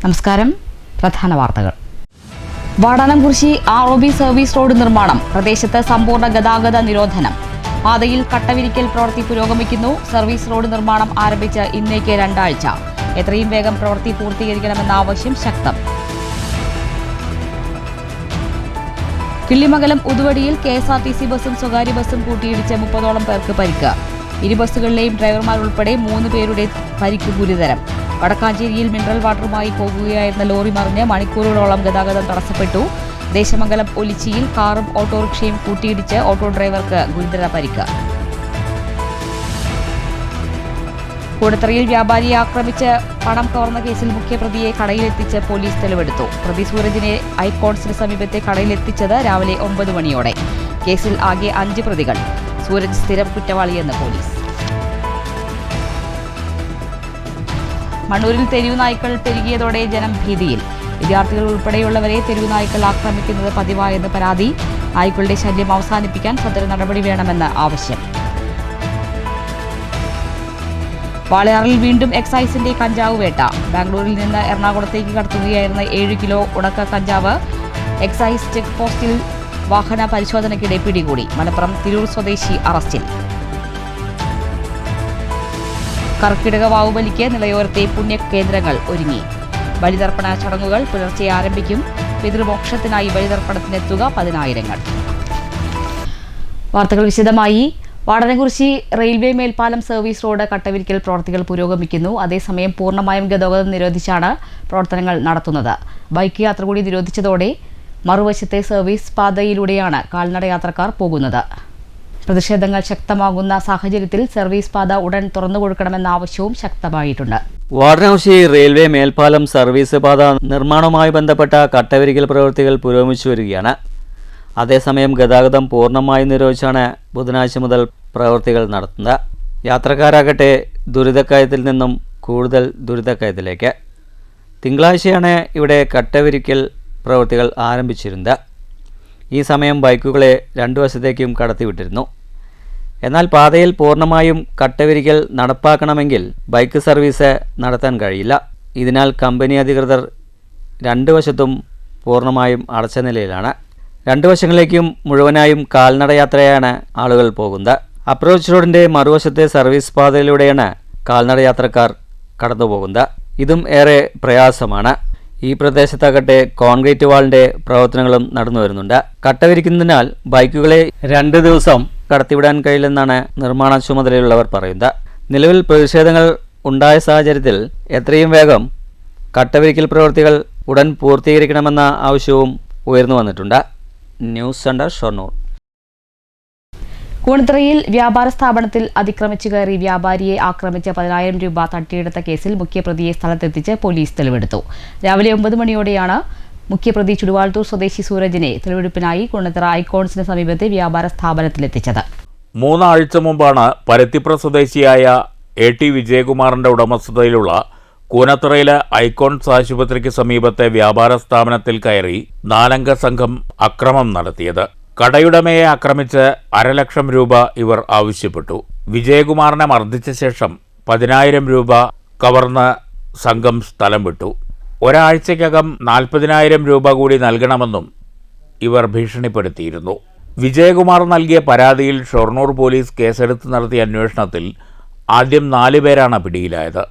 നമസ്കാരം. പ്രധാന വാർത്തകൾ. വാടാനംകുറിശി ROB സർവീസ് റോഡ് നിർമ്മാണം. പ്രദേശത്ത് സമ്പൂർണ്ണ ഗതാഗത നിരോധനം. പാതയിൽ കട്ടവിരിക്കൽ പ്രവൃത്തി പുരോഗമിക്കുന്നു. സർവീസ് റോഡ് നിർമ്മാണം ആരംഭിച്ച് ഇന്നേക്ക് 2 ആഴ്ച. എത്രയും വേഗം പ്രവൃത്തി പൂർത്തീകരിക്കണമെന്ന ആവശ്യം ശക്തം. കിള്ളിമംഗലം ഉതുവടിയിൽ KSRTC ബസും സ്വകാര്യ ബസും കൂട്ടിയിടിച്ച് 30ഓളം പേർക്ക് പരിക്ക്. ഇരു ബസ്സുകളിലെയും ഡ്രൈവർമാർ ഉൾപ്പെടെ 3 പേരുടെ പരിക്ക് ഗുരുതരം. വടക്കാഞ്ചേരിയിൽ മിനറൽ വാട്ടറുമായി പോകുകയായിരുന്ന ലോറി മറിഞ്ഞ് മണിക്കൂറുകളോളം ഗതാഗതം തടസ്സപ്പെട്ടു. ദേശമംഗലം ഒലിച്ചിയിൽ കാറും ഓട്ടോറിക്ഷയും കൂട്ടിയിടിച്ച് ഓട്ടോ ഡ്രൈവർക്ക് ഗുരുതര പരിക്ക്. കൂടത്തറയിൽ വ്യാപാരിയെ ആക്രമിച്ച് പണം കവർന്ന കേസിൽ മുഖ്യപ്രതിയെ കടയിലെത്തിച്ച് പോലീസ് തെളിവെടുത്തു. പ്രതി സൂരജിനെ ഐക്കോൺസിന് സമീപത്തെ കടയിലെത്തിച്ചത് രാവിലെ 9 മണിയോടെ. കേസിൽ ആകെ 5 പ്രതികൾ. സൂരജ് സ്ഥിരം കുറ്റവാളിയെന്ന് പോലീസ്. മണ്ണൂരിൽ തെരുവുനായ്ക്കൾ പെരുകിയതോടെ ജനം ഭീതിയിൽ. വിദ്യാർത്ഥികൾ ഉൾപ്പെടെയുള്ളവരെ തെരുവുനായ്ക്കൾ ആക്രമിക്കുന്നത് പതിവായെന്ന് പരാതി. നായ്ക്കളുടെ ശല്യം അവസാനിപ്പിക്കാൻ സദൃ നടപടി വേണമെന്ന് ആവശ്യം. വാളയാറിൽ വീണ്ടും എക്സൈസിന്റെ കഞ്ചാവ് വേട്ട. ബാംഗ്ലൂരിൽ നിന്ന് എറണാകുളത്തേക്ക് കടത്തുകയായിരുന്ന 7 കിലോ ഉണക്ക കഞ്ചാവ് എക്സൈസ് ചെക്ക് പോസ്റ്റിൽ വാഹന പരിശോധനയ്ക്കിടെ പിടികൂടി. മലപ്പുറം തിരൂർ സ്വദേശി അറസ്റ്റിൽ. കർക്കിടക വാവുബലിക്ക് നിലയോരത്തെ പുണ്യകേന്ദ്രങ്ങൾ ഒരുങ്ങി. ബലിതർപ്പണ ചടങ്ങുകൾ പുലർച്ചെ ആരംഭിക്കും. പിതൃമോക്ഷത്തിനായി ബലിതർപ്പണത്തിനെത്തുക 10,000. വാർത്തകൾ വിശദമായി. വാടാനംകുറിശി റെയിൽവേ മേൽപ്പാലം സർവീസ് റോഡ് കട്ടവിരിക്കൽ പ്രവർത്തികൾ പുരോഗമിക്കുന്നു. അതേസമയം പൂർണ്ണമായും ഗതാഗതം നിരോധിച്ചാണ് പ്രവർത്തനങ്ങൾ നടത്തുന്നത്. ബൈക്ക് യാത്ര കൂടി നിരോധിച്ചതോടെ മറുവശത്തെ സർവീസ് പാതയിലൂടെയാണ് കാൽനടയാത്രക്കാർ പോകുന്നത്. പ്രതിഷേധങ്ങൾ ശക്തമാകുന്ന സാഹചര്യത്തിൽ സർവീസ് പാത ഉടൻ തുറന്നുകൊടുക്കണമെന്ന ആവശ്യവും ശക്തമായിട്ടുണ്ട്. വാടാനംകുറിശി റെയിൽവേ മേൽപ്പാലം സർവീസ് പാത നിർമ്മാണവുമായി ബന്ധപ്പെട്ട കട്ടവിരിക്കൽ പ്രവൃത്തികൾ പുരോഗമിച്ചു വരികയാണ്. അതേസമയം ഗതാഗതം പൂർണ്ണമായും നിരോധിച്ചാണ് ബുധനാഴ്ച മുതൽ പ്രവൃത്തികൾ നടത്തുന്നത്. യാത്രക്കാരാകട്ടെ ദുരിതക്കയത്തിൽ നിന്നും കൂടുതൽ ദുരിതക്കയത്തിലേക്ക്. തിങ്കളാഴ്ചയാണ് ഇവിടെ കട്ടവിരിക്കൽ പ്രവൃത്തികൾ ആരംഭിച്ചിരുന്നത്. ഈ സമയം ബൈക്കുകളെ 2 വശത്തേക്കും കടത്തിവിട്ടിരുന്നു. എന്നാൽ പാതയിൽ പൂർണ്ണമായും കട്ടവിരിക്കൽ നടപ്പാക്കണമെങ്കിൽ ബൈക്ക് സർവീസ് നടത്താൻ കഴിയില്ല. ഇതിനാൽ കമ്പനി അധികൃതർ 2 വശത്തും പൂർണ്ണമായും അടച്ച നിലയിലാണ്. 2 വശങ്ങളിലേക്കും മുഴുവനായും കാൽനടയാത്രയാണ് ആളുകൾ പോകുന്നത്. അപ്രോച്ച് റോഡിൻ്റെ മറുവശത്തെ സർവീസ് പാതയിലൂടെയാണ് കാൽനടയാത്രക്കാർ കടന്നുപോകുന്നത്. ഇതും ഏറെ പ്രയാസമാണ്. ഈ പ്രദേശത്താകട്ടെ കോൺക്രീറ്റ് വാളിൻ്റെ പ്രവർത്തനങ്ങളും നടന്നു വരുന്നുണ്ട്. കട്ടവിരിക്കുന്നതിനാൽ ബൈക്കുകളെ 2 ദിവസം കടത്തിവിടാൻ കഴിയില്ലെന്നാണ് നിർമ്മാണ ചുമതലയുള്ളവർ പറയുന്നത്. നിലവിൽ പ്രതിഷേധങ്ങൾ ഉണ്ടായ സാഹചര്യത്തിൽ എത്രയും വേഗം കട്ടവിരിക്കൽ പ്രവൃത്തികൾ ഉടൻ പൂർത്തീകരിക്കണമെന്ന ആവശ്യവും ഉയർന്നു വന്നിട്ടുണ്ട്. News centre, Shoranur. കൂടത്തറയിൽ വ്യാപാര സ്ഥാപനത്തിൽ അതിക്രമിച്ചു കയറി വ്യാപാരിയെ ആക്രമിച്ച് 10,000 രൂപ തട്ടിയെടുത്ത കേസിൽ മുഖ്യപ്രതിയെ സ്ഥലത്തെത്തിച്ച് പോലീസ് തെളിവെടുത്തു. രാവിലെ 9 മണിയോടെയാണ് മുഖ്യപ്രതി ചുടുവാൾത്തൂർ സ്വദേശി സൂരജിനെ തെളിവെടുപ്പിനായി കൂടത്തറ ഐക്കോൺസിന് സമീപത്തെ വ്യാപാര സ്ഥാപനത്തിലെത്തിച്ചത്. 3 ആഴ്ച മുമ്പാണ് പരുത്തിപ്ര സ്വദേശിയായ AT വിജയകുമാറിന്റെ ഉടമസ്ഥതയിലുള്ള കൂനത്തറയിലെ ഐക്കോൺസ് ആശുപത്രിക്ക് സമീപത്തെ വ്യാപാര സ്ഥാപനത്തിൽ കയറി 4 അംഗ സംഘം അക്രമം നടത്തിയത്. കടയുടമയെ ആക്രമിച്ച് 1,00,000 രൂപ ഇവർ ആവശ്യപ്പെട്ടു. വിജയകുമാറിനെ മർദ്ദിച്ച ശേഷം 10,000 രൂപ കവർന്ന് സംഘം സ്ഥലം വിട്ടു. ഒരാഴ്ചയ്ക്കകം 40,000 രൂപ കൂടി നൽകണമെന്നും ഇവർ ഭീഷണിപ്പെടുത്തിയിരുന്നു. വിജയകുമാർ നൽകിയ പരാതിയിൽ ഷൊർണൂർ പോലീസ് കേസെടുത്ത് നടത്തിയ അന്വേഷണത്തിൽ ആദ്യം 4 പേരാണ് പിടിയിലായത്.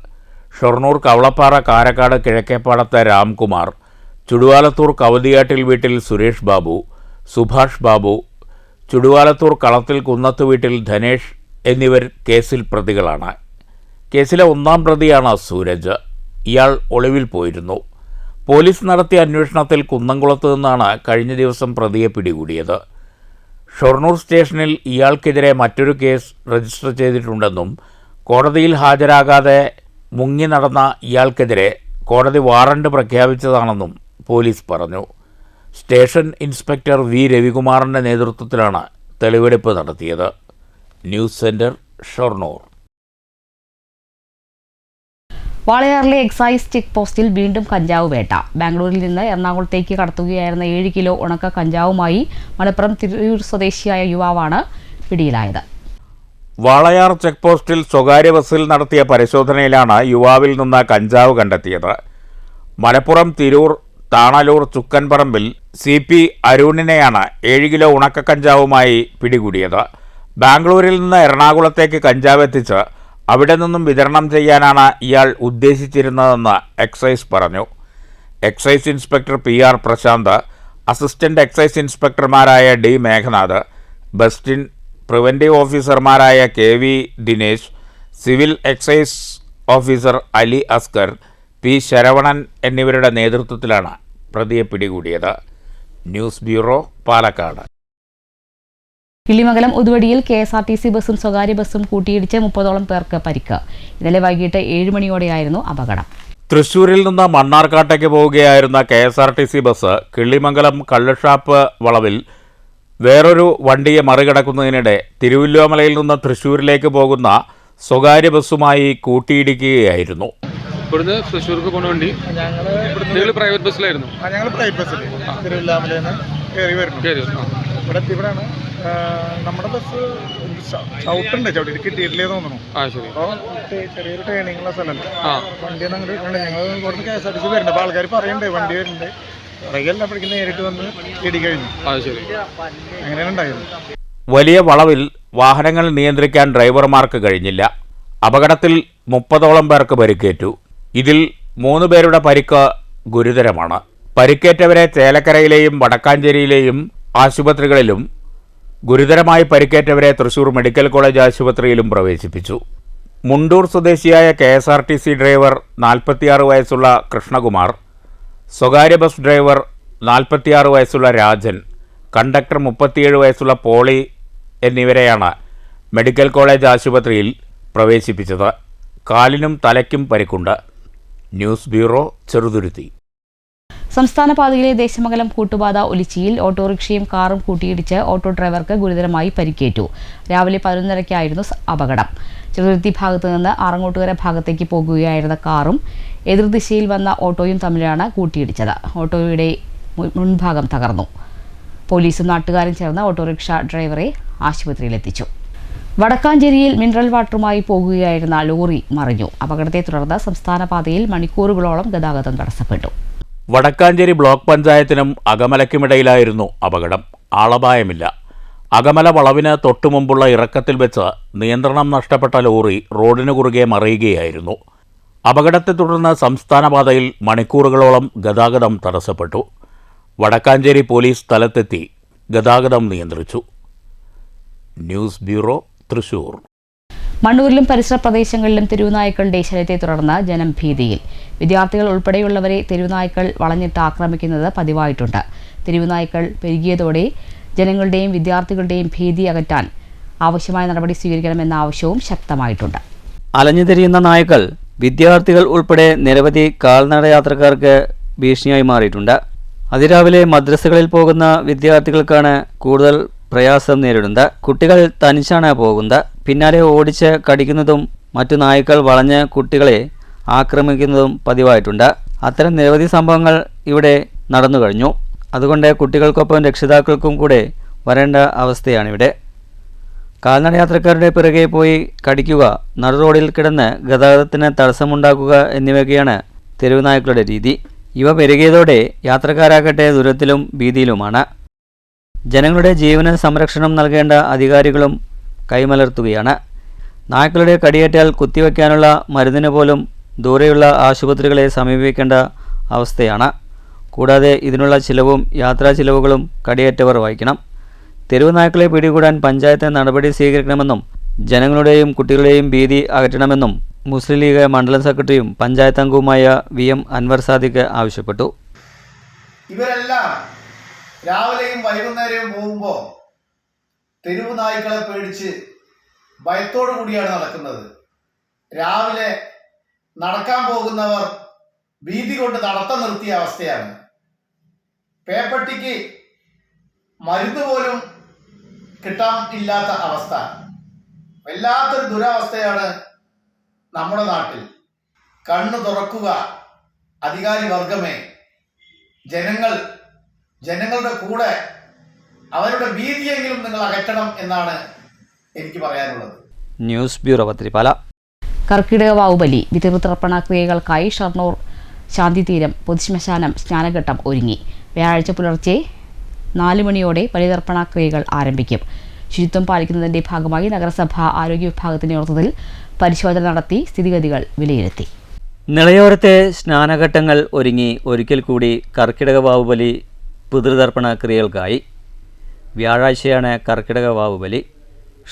ഷൊർണൂർ കവളപ്പാറ കാരക്കാട് കിഴക്കേപ്പാടത്തെ രാംകുമാർ, ചുടുവാലത്തൂർ കവതിയാട്ടിൽ വീട്ടിൽ സുരേഷ് ബാബു, സുഭാഷ് ബാബു, ചുടുവാലത്തൂർ കളത്തിൽ കുന്നത്ത് വീട്ടിൽ ധനേഷ് എന്നിവർ കേസിൽ പ്രതികളാണ്. കേസിലെ 1-ാം പ്രതിയാണ് സൂരജ്. ഇയാൾ ഒളിവിൽ പോയിരുന്നു. പോലീസ് നടത്തിയ അന്വേഷണത്തിൽ കുന്നംകുളത്ത് നിന്നാണ് കഴിഞ്ഞ ദിവസം പ്രതിയെ പിടികൂടിയത്. ഷൊർണൂർ സ്റ്റേഷനിൽ ഇയാൾക്കെതിരെ മറ്റൊരു കേസ് രജിസ്റ്റർ ചെയ്തിട്ടുണ്ടെന്നും കോടതിയിൽ ഹാജരാകാതെ മുങ്ങി നടന്ന ഇയാൾക്കെതിരെ കോടതി വാറണ്ട് പ്രഖ്യാപിച്ചതാണെന്നും പോലീസ് പറഞ്ഞു. Station inspector V. രവികുമാറിൻ്റെ നേതൃത്വത്തിലാണ് തെളിവെടുപ്പ് നടത്തിയത്. News centre, Shoranur. വാളയാറിലെ എക്സൈസ് ചെക്ക് പോസ്റ്റിൽ വീണ്ടും കഞ്ചാവ് വേട്ട. ബാംഗ്ലൂരിൽ നിന്ന് എറണാകുളത്തേക്ക് കടത്തുകയായിരുന്ന 7 കിലോ ഉണക്ക കഞ്ചാവുമായി മലപ്പുറം തിരൂർ സ്വദേശിയായ യുവാവാണ് പിടിയിലായത്. വാളയാർ ചെക്ക് പോസ്റ്റിൽ സ്വകാര്യ ബസ്സിൽ നടത്തിയ പരിശോധനയിലാണ് യുവാവിൽ നിന്ന് കഞ്ചാവ് കണ്ടെത്തിയത്. മലപ്പുറം തിരൂർ താണലൂർ ചുക്കൻപറമ്പിൽ CP അരുണിനെയാണ് 7 കിലോ ഉണക്കക്കഞ്ചാവുമായി പിടികൂടിയത്. ബാംഗ്ലൂരിൽ നിന്ന് എറണാകുളത്തേക്ക് കഞ്ചാവ് എത്തിച്ച് അവിടെ നിന്നും വിതരണം ചെയ്യാനാണ് ഇയാൾ ഉദ്ദേശിച്ചിരുന്നതെന്ന് എക്സൈസ് പറഞ്ഞു. Excise inspector PR Prashanth, assistant excise ഇൻസ്പെക്ടർമാരായ D മേഘനാഥ്, ബസ്റ്റിൻ, പ്രിവൻറ്റീവ് ഓഫീസർമാരായ KV Dinesh, civil excise officer Ali Askar, P Saravanan എന്നിവരുടെ നേതൃത്വത്തിലാണ് പ്രതിയെ പിടികൂടിയത്. News bureau, Palakkad. കിളിമംഗലം ഉതുവടിയിൽ KSRTC ബസ്സും സ്വകാര്യ ബസ്സും കൂട്ടിയിടിച്ച് 30ഓളം പേർക്ക് പരിക്ക്. ഇന്നലെ വൈകിട്ട് 7 മണിയോടെയായിരുന്നു അപകടം. തൃശൂരിൽ നിന്ന് മണ്ണാർക്കാട്ടേക്ക് പോവുകയായിരുന്ന KSRTC ബസ് കിള്ളിമംഗലം കള്ളുഷാപ്പ് വളവിൽ വേറൊരു വണ്ടിയെ മറികടക്കുന്നതിനിടെ തിരുവല്ലോമലയിൽ നിന്ന് തൃശൂരിലേക്ക് പോകുന്ന സ്വകാര്യ ബസ്സുമായി കൂട്ടിയിടിക്കുകയായിരുന്നു. ഇവിടുന്ന് തൃശ്ശൂർക്ക് പോകുന്ന വണ്ടി ഞങ്ങൾ പ്രൈവറ്റ് ബസ്സിലായിരുന്നു. ഞങ്ങൾ പ്രൈവറ്റ് ബസ്സിൽ തിരുവല്ലാമലയിൽ നിന്ന് കയറി വരുന്നു. ഇവിടെ എത്തിയപ്പോഴാണ് നമ്മുടെ ബസ് ചവിട്ടി കിട്ടിയിട്ടില്ലേ തോന്നുന്നു. അപ്പോൾ ചെറിയൊരു ട്രെയിനിങ്ങുള്ള സ്ഥലമല്ല, വണ്ടിയൊന്നും അങ്ങോട്ട് ഞങ്ങൾ ഇവിടുന്ന് KSRTC വരുന്നുണ്ട്. അപ്പോൾ ആൾക്കാർ പറയുന്നുണ്ട് വണ്ടി വരുന്നുണ്ട്, ഇറങ്ങിയപ്പോഴേക്കും നേരിട്ട് വന്ന് ഇടിക്കഴിഞ്ഞു. അങ്ങനെയാണ് ഉണ്ടായത്. വലിയ വളവിൽ വാഹനങ്ങൾ നിയന്ത്രിക്കാൻ ഡ്രൈവർമാർക്ക് കഴിഞ്ഞില്ല. അപകടത്തിൽ 30ഓളം പേർക്ക് പരിക്കേറ്റു. ഇതിൽ 3 പേരുടെ പരിക്ക് ഗുരുതരമാണ്. പരിക്കേറ്റവരെ ചേലക്കരയിലെയും വടക്കാഞ്ചേരിയിലെയും ആശുപത്രികളിലും ഗുരുതരമായി പരിക്കേറ്റവരെ തൃശൂർ മെഡിക്കൽ കോളേജ് ആശുപത്രിയിലും പ്രവേശിപ്പിച്ചു. മുണ്ടൂർ സ്വദേശിയായ KSRTC ഡ്രൈവർ 46 വയസ്സുള്ള കൃഷ്ണകുമാർ, സ്വകാര്യ ബസ് ഡ്രൈവർ 46 വയസ്സുള്ള രാജൻ, കണ്ടക്ടർ 37 വയസ്സുള്ള പോളി എന്നിവരെയാണ് മെഡിക്കൽ കോളേജ് ആശുപത്രിയിൽ പ്രവേശിപ്പിച്ചത്. കാലിനും തലയ്ക്കും പരിക്കുണ്ട്. News bureau, Cheruthuruthy. സംസ്ഥാന പാതയിലെ ദേശമംഗലം കൂട്ടുപാത ഒലിച്ചിയിൽ ഓട്ടോറിക്ഷയും കാറും കൂട്ടിയിടിച്ച് ഓട്ടോ ഡ്രൈവർക്ക് ഗുരുതരമായി പരിക്കേറ്റു. രാവിലെ 11:30-ക്കായിരുന്നു അപകടം. ചെറുതുരുത്തി ഭാഗത്തു നിന്ന് ആറങ്ങോട്ടുകര ഭാഗത്തേക്ക് പോകുകയായിരുന്ന കാറും എതിർദിശയിൽ വന്ന ഓട്ടോയും തമ്മിലാണ് കൂട്ടിയിടിച്ചത്. ഓട്ടോയുടെ മുൻഭാഗം തകർന്നു. പോലീസും നാട്ടുകാരും ചേർന്ന് ഓട്ടോറിക്ഷ ഡ്രൈവറെ ആശുപത്രിയിലെത്തിച്ചു. വടക്കാഞ്ചേരിയിൽ മിനറൽ വാട്ടറുമായി പോകുകയായിരുന്ന ലോറി മറിഞ്ഞു. അപകടത്തെ തുടർന്ന് സംസ്ഥാന പാതയിൽ മണിക്കൂറുകളോളം ഗതാഗതം തടസ്സപ്പെട്ടു. വടക്കാഞ്ചേരി ബ്ലോക്ക് പഞ്ചായത്തിനും അകമലയ്ക്കുമിടയിലായിരുന്നു അപകടം. ആളപായമില്ല. അകമല വളവിന് തൊട്ടുമുമ്പുള്ള ഇറക്കത്തിൽ വെച്ച് നിയന്ത്രണം നഷ്ടപ്പെട്ട ലോറി റോഡിനു കുറുകെ മറിയുകയായിരുന്നു. അപകടത്തെ തുടർന്ന് സംസ്ഥാന പാതയിൽ മണിക്കൂറുകളോളം ഗതാഗതം തടസ്സപ്പെട്ടു. വടക്കാഞ്ചേരി പോലീസ് സ്ഥലത്തെത്തി ഗതാഗതം നിയന്ത്രിച്ചു. News bureau, Thrissur. മണ്ണൂരിലും പരിസര പ്രദേശങ്ങളിലും തെരുവുനായ്ക്കളുടെ ശല്യത്തെ തുടർന്ന് ജനം ഭീതിയിൽ. വിദ്യാർത്ഥികൾ ഉൾപ്പെടെയുള്ളവരെ തെരുവുനായ്ക്കൾ വളഞ്ഞിട്ട് ആക്രമിക്കുന്നത് പതിവായിട്ടുണ്ട്. തെരുവുനായ്ക്കൾ പെരുകിയതോടെ ജനങ്ങളുടെയും വിദ്യാർത്ഥികളുടെയും ഭീതി അകറ്റാൻ ആവശ്യമായ നടപടി സ്വീകരിക്കണമെന്ന ആവശ്യവും ശക്തമായിട്ടുണ്ട്. അലഞ്ഞുതിരിയുന്ന നായ്ക്കൾ വിദ്യാർത്ഥികൾ ഉൾപ്പെടെ നിരവധി കാൽനടയാത്രക്കാർക്ക് ഭീഷണിയായി മാറിയിട്ടുണ്ട്. അതിരാവിലെ മദ്രസകളിൽ പോകുന്ന വിദ്യാർത്ഥികൾക്കാണ് കൂടുതൽ പ്രയാസം നേരിടുന്നത്. കുട്ടികൾ തനിച്ചാണ് പോകുന്നത്. പിന്നാലെ ഓടിച്ച് കടിക്കുന്നതും മറ്റു നായ്ക്കൾ വളഞ്ഞ് കുട്ടികളെ ആക്രമിക്കുന്നതും പതിവായിട്ടുണ്ട്. അത്തരം നിരവധി സംഭവങ്ങൾ ഇവിടെ നടന്നു കഴിഞ്ഞു. അതുകൊണ്ട് കുട്ടികൾക്കൊപ്പം രക്ഷിതാക്കൾക്കും കൂടെ വരേണ്ട അവസ്ഥയാണിവിടെ. കാൽനടയാത്രക്കാരുടെ പിറകെ പോയി കടിക്കുക, നടു റോഡിൽ കിടന്ന് ഗതാഗതത്തിന് തടസ്സമുണ്ടാക്കുക എന്നിവയൊക്കെയാണ് തെരുവ് നായ്ക്കളുടെ രീതി. ഇവ പെരുകിയതോടെ യാത്രക്കാരാകട്ടെ ദുരിതത്തിലും ഭീതിയിലുമാണ്. ജനങ്ങളുടെ ജീവന് സംരക്ഷണം നൽകേണ്ട അധികാരികളും കൈമലർത്തുകയാണ്. നായ്ക്കളുടെ കടിയേറ്റാൽ കുത്തിവെക്കാനുള്ള മരുന്നിന് പോലും ദൂരെയുള്ള ആശുപത്രികളെ സമീപിക്കേണ്ട അവസ്ഥയാണ്. കൂടാതെ ഇതിനുള്ള ചിലവും യാത്രാ ചിലവുകളും കടിയേറ്റവർ വഹിക്കണം. തെരുവ് നായ്ക്കളെ പിടികൂടാൻ പഞ്ചായത്ത് നടപടി സ്വീകരിക്കണമെന്നും ജനങ്ങളുടെയും കുട്ടികളുടെയും ഭീതി അകറ്റണമെന്നും മുസ്ലിം ലീഗ് മണ്ഡലം സെക്രട്ടറിയും പഞ്ചായത്ത് അംഗവുമായ VM അൻവർ സാദിഖ് ആവശ്യപ്പെട്ടു. ഇവരെല്ലാം രാവിലെയും വൈകുന്നേരവും പോകുമ്പോൾ തെരുവ് നായ്ക്കളെ പേടിച്ച് ഭയത്തോടു കൂടിയാണ് നടക്കുന്നത്. രാവിലെ നടക്കാൻ പോകുന്നവർ ഭീതി കൊണ്ട് നടത്തം നിർത്തിയ അവസ്ഥയാണ്. പേപ്പട്ടിക്ക് മരുന്ന് പോലും കിട്ടാൻ ഇല്ലാത്ത അവസ്ഥ. വല്ലാത്തൊരു ദുരവസ്ഥയാണ് നമ്മുടെ നാട്ടിൽ. കണ്ണു തുറക്കുക അധികാരി വർഗമേ. ജനങ്ങളുടെ കൂടെ അവരുടെ ഭീതിയെങ്കിലും നിങ്ങൾ അകറ്റണം എന്നാണ് എനിക്ക് പറയാനുള്ളത്. News bureau, Pathirippala. കർക്കിടക വാവുബലി വിതൃതർപ്പണ ക്രിയകൾക്കായി ഷൊർണൂർ ശാന്തിതീരം പൊതുശ്മശാനം സ്നാനഘട്ടം ഒരുങ്ങി. വ്യാഴാഴ്ച പുലർച്ചെ 4 മണിയോടെ ബലിതർപ്പണ ക്രിയകൾ ആരംഭിക്കും. ശുചിത്വം പാലിക്കുന്നതിന്റെ ഭാഗമായി നഗരസഭ ആരോഗ്യ വിഭാഗത്തിന്റെ നേതൃത്വത്തിൽ പരിശോധന നടത്തി സ്ഥിതിഗതികൾ വിലയിരുത്തി. നിളയോരത്തെ സ്നാനഘട്ടങ്ങൾ ഒരുങ്ങി ഒരിക്കൽ കൂടി കർക്കിടക വാവുബലി പിതൃതർപ്പണ ക്രിയകൾക്കായി. വ്യാഴാഴ്ചയാണ് കർക്കിടക വാവുബലി.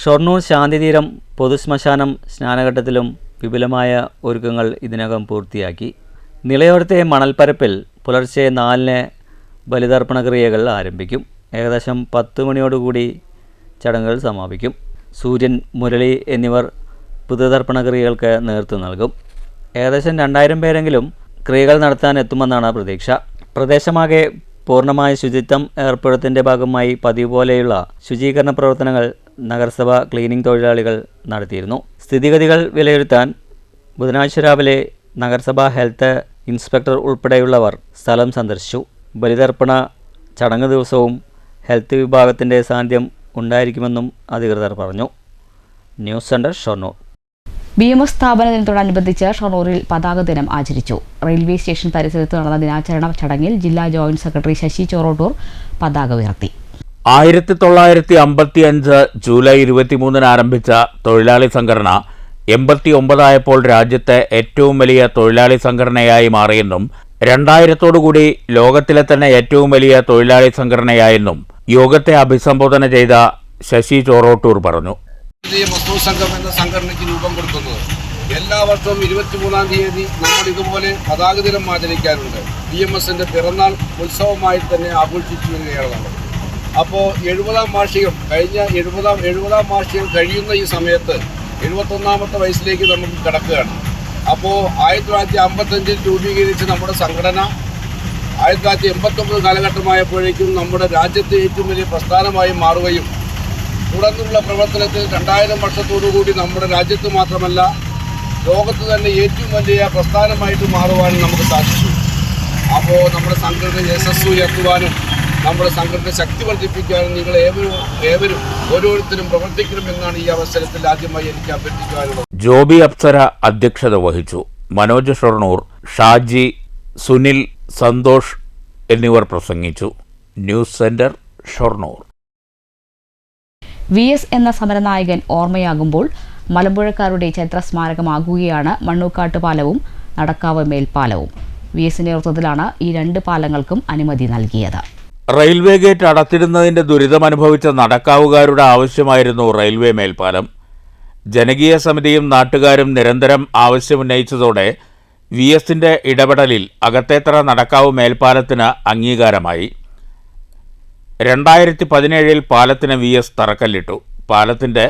ഷൊർണൂർ ശാന്തിതീരം പൊതുശ്മശാനം സ്നാനഘട്ടത്തിലും വിപുലമായ ഒരുക്കങ്ങൾ ഇതിനകം പൂർത്തിയാക്കി. നിളയോരത്തെ മണൽപ്പരപ്പിൽ പുലർച്ചെ 4-ന് ബലിതർപ്പണ ക്രിയകൾ ആരംഭിക്കും. ഏകദേശം 10 മണിയോടുകൂടി ചടങ്ങുകൾ സമാപിക്കും. സൂര്യൻ, മുരളി എന്നിവർ പിതൃതർപ്പണ ക്രിയകൾക്ക് നേതൃത്വം നൽകും. ഏകദേശം 2000 പേരെങ്കിലും ക്രിയകൾ നടത്താൻ എത്തുമെന്നാണ് പ്രതീക്ഷ. പ്രദേശമാകെ പൂർണ്ണമായ ശുചിത്വം ഏർപ്പെടുത്തിൻ്റെ ഭാഗമായി പതിവ് പോലെയുള്ള ശുചീകരണ പ്രവർത്തനങ്ങൾ നഗരസഭ ക്ലീനിംഗ് തൊഴിലാളികൾ നടത്തിയിരുന്നു. സ്ഥിതിഗതികൾ വിലയിരുത്താൻ ബുധനാഴ്ച രാവിലെ നഗരസഭ ഹെൽത്ത് ഇൻസ്പെക്ടർ ഉൾപ്പെടെയുള്ളവർ സ്ഥലം സന്ദർശിച്ചു. ബലിതർപ്പണ ചടങ്ങ് ദിവസവും ഹെൽത്ത് വിഭാഗത്തിൻ്റെ സാന്നിധ്യം ഉണ്ടായിരിക്കുമെന്നും അധികൃതർ പറഞ്ഞു. News centre Shoranur. BMS സ്ഥാപന ദിനത്തോടനുബന്ധിച്ച് ഷൊർണൂരിൽ പതാക ദിനം ആചരിച്ചു. റെയിൽവേ സ്റ്റേഷൻ പരിസരത്ത് നടന്ന ദിനാചരണ ചടങ്ങിൽ ജില്ലാ ജോയിന്റ് സെക്രട്ടറി ശശി ചോറോട്ടൂർ പതാക ഉയർത്തി. 1955 ജൂലൈ 23 ആരംഭിച്ച തൊഴിലാളി സംഘടന 89 രാജ്യത്തെ ഏറ്റവും വലിയ തൊഴിലാളി സംഘടനയായി മാറിയെന്നും 2000 ലോകത്തിലെ തന്നെ ഏറ്റവും വലിയ തൊഴിലാളി സംഘടനയായെന്നും യോഗത്തെ അഭിസംബോധന ചെയ്ത ശശി ചോറോട്ടൂർ പറഞ്ഞു. മസ്ദൂർ സംഘം എന്ന സംഘടനയ്ക്ക് രൂപം കൊടുക്കുന്നത് എല്ലാ വർഷവും 23-ാം തീയതി നമ്മൾ ഇതുപോലെ പതാക ദിനം ആചരിക്കാറുണ്ട്. BMSന്റെ പിറന്നാൾ ഉത്സവമായി തന്നെ ആഘോഷിച്ചു വരികയാണ്. അപ്പോൾ 70-ാം വാർഷികം കഴിഞ്ഞ 70-ാം വാർഷികം കഴിയുന്ന ഈ സമയത്ത് 71-ാമത്തെ വയസ്സിലേക്ക് നമുക്ക് കടക്കുകയാണ്. അപ്പോൾ 1955 രൂപീകരിച്ച നമ്മുടെ സംഘടന 1989 കാലഘട്ടമായപ്പോഴേക്കും നമ്മുടെ രാജ്യത്തെ ഏറ്റവും വലിയ പ്രസ്ഥാനമായി മാറുകയും തുടർന്നുള്ള പ്രവർത്തനത്തിൽ 2000 വർഷത്തോടുകൂടി നമ്മുടെ രാജ്യത്ത് മാത്രമല്ല ലോകത്ത് തന്നെ ഏറ്റവും വലിയ പ്രസ്ഥാനമായിട്ട് മാറുവാനും നമുക്ക് സാധിച്ചു. അപ്പോൾ നമ്മുടെ സംഘടന യശസ്സ് ഉയർത്തുവാനും നമ്മുടെ സംഘടന ശക്തി വർദ്ധിപ്പിക്കാനും നിങ്ങൾ ഏവരും ഓരോരുത്തരും പ്രവർത്തിക്കണമെന്നാണ് ഈ അവസരത്തിൽ ആദ്യമായി എനിക്ക് അഭ്യർത്ഥിക്കാനുള്ളത്. ജോബി അപ്സര അധ്യക്ഷത വഹിച്ചു. മനോജ് ഷൊർണൂർ, ഷാജി, സുനിൽ, സന്തോഷ് എന്നിവർ പ്രസംഗിച്ചു. News centre Shoranur. VS എന്ന സമരനായകൻ ഓർമ്മയാകുമ്പോൾ മലമ്പുഴക്കാരുടെ ചരിത്ര സ്മാരകമാകുകയാണ് മണ്ണൂക്കാട്ട് പാലവും നടക്കാവ് മേൽപ്പാലവും. VSന്റെ നേതൃത്വത്തിലാണ് ഈ 2 പാലങ്ങൾക്കും അനുമതി നൽകിയത്. റെയിൽവേ ഗേറ്റ് അടച്ചിടുന്നതിന്റെ ദുരിതമനുഭവിച്ച നടക്കാവുകാരുടെ ആവശ്യമായിരുന്നു റെയിൽവേ മേൽപ്പാലം. ജനകീയ സമിതിയും നാട്ടുകാരും നിരന്തരം ആവശ്യമുന്നയിച്ചതോടെ VSന്റെ ഇടപെടലിൽ അകത്തേത്തറ നടക്കാവ് മേൽപ്പാലത്തിന് അംഗീകാരമായി. 2017 പാലത്തിന് VS തറക്കല്ലിട്ടു. പാലത്തിന്റെ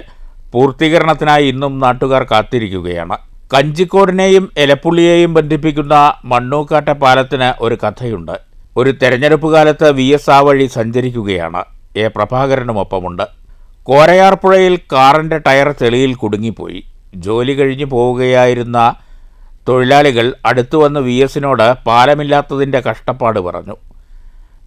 പൂർത്തീകരണത്തിനായി ഇന്നും നാട്ടുകാർ കാത്തിരിക്കുകയാണ്. കഞ്ചിക്കോടിനെയും എലപ്പുള്ളിയെയും ബന്ധിപ്പിക്കുന്ന മണ്ണൂക്കാട്ടെ പാലത്തിന് ഒരു കഥയുണ്ട്. ഒരു തെരഞ്ഞെടുപ്പ് കാലത്ത് VS ആ വഴി സഞ്ചരിക്കുകയാണ്. A. പ്രഭാകരനുമൊപ്പമുണ്ട്. കോരയാർപ്പുഴയിൽ കാറിന്റെ ടയർ ചെളിയിൽ കുടുങ്ങിപ്പോയി. ജോലി കഴിഞ്ഞു പോവുകയായിരുന്ന തൊഴിലാളികൾ അടുത്തുവന്ന് VSനോട് പാലമില്ലാത്തതിന്റെ കഷ്ടപ്പാട് പറഞ്ഞു.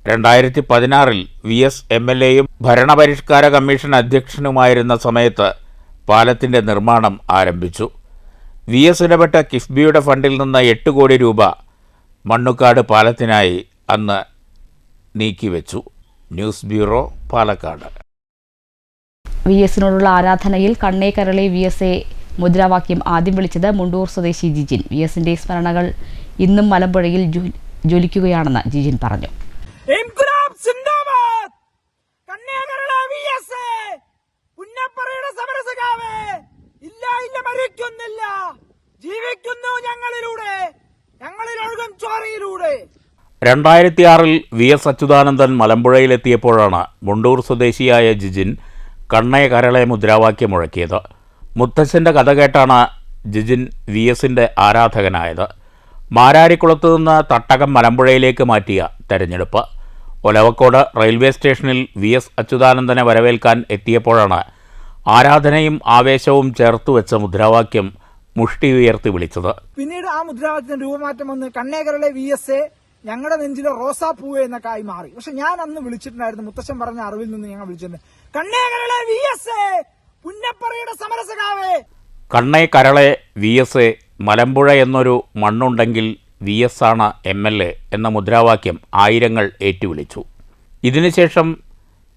2016 VS MLAയും ഭരണപരിഷ്കാര കമ്മീഷൻ അധ്യക്ഷനുമായിരുന്ന സമയത്ത് പാലത്തിന്റെ നിർമ്മാണം ആരംഭിച്ചു. VS ഇടപെട്ട കിഫ്ബിയുടെ ഫണ്ടിൽ നിന്ന് 8 കോടി രൂപ മണ്ണുക്കാട് പാലത്തിനായി അന്ന് നീക്കിവെച്ചു. News bureau, Palakkad. VSനോടുള്ള ആരാധനയിൽ കണ്ണേ കരളെ VSയെ മുദ്രാവാക്യം ആദ്യം വിളിച്ചത് മുണ്ടൂർ സ്വദേശി ജിജിൻ. VSന്റെ സ്മരണകൾ ഇന്നും മലമ്പുഴയിൽ ജ്വലിക്കുകയാണെന്ന് ജിജിൻ പറഞ്ഞു. ഞങ്ങളിലൂടെ 2006 VS അച്യുതാനന്ദൻ മലമ്പുഴയിലെത്തിയപ്പോഴാണ് മുണ്ടൂർ സ്വദേശിയായ ജിജിൻ കണ്ണേ കരളെ മുദ്രാവാക്യം മുഴക്കിയത്. മുത്തച്ഛൻ്റെ കഥ കേട്ടാണ് ജിജിൻ VSന്റെ ആരാധകനായത്. മാരാരിക്കുളത്തു നിന്ന് തട്ടകം മലമ്പുഴയിലേക്ക് മാറ്റിയ തെരഞ്ഞെടുപ്പ്. ഒലവക്കോട് റെയിൽവേ സ്റ്റേഷനിൽ VS അച്യുതാനന്ദനെ വരവേൽക്കാൻ എത്തിയപ്പോഴാണ് ആരാധനയും ആവേശവും ചേർത്തുവെച്ച മുദ്രാവാക്യം മുഷ്ടി ഉയർത്തി വിളിച്ചത്. പിന്നീട് ആ മുദ്രാവാക്യത്തിന് രൂപമാറ്റം വന്ന് കണ്ണേ കരളെ VSയെ ഞങ്ങളുടെ നെഞ്ചിലെ റോസാപ്പൂവ് എന്നൊക്കെ ആയി മാറി. പക്ഷെ ഞാൻ അന്ന് വിളിച്ചിട്ടുണ്ടായിരുന്നു, മുത്തശ്ശൻ പറഞ്ഞ അറിവിൽ നിന്ന് ഞങ്ങൾ വിളിച്ചിട്ടുണ്ട്, കണ്ണേ കരളെ VSയെ പുന്നപ്പറയുടെ സമരസഖാവേ. കണ്ണേ കരളെ VSയെ മലമ്പുഴ എന്നൊരു മണ്ണുണ്ടെങ്കിൽ VS ആണ് MLA എന്ന മുദ്രാവാക്യം ആയിരങ്ങൾ ഏറ്റുവിളിച്ചു. ഇതിനുശേഷം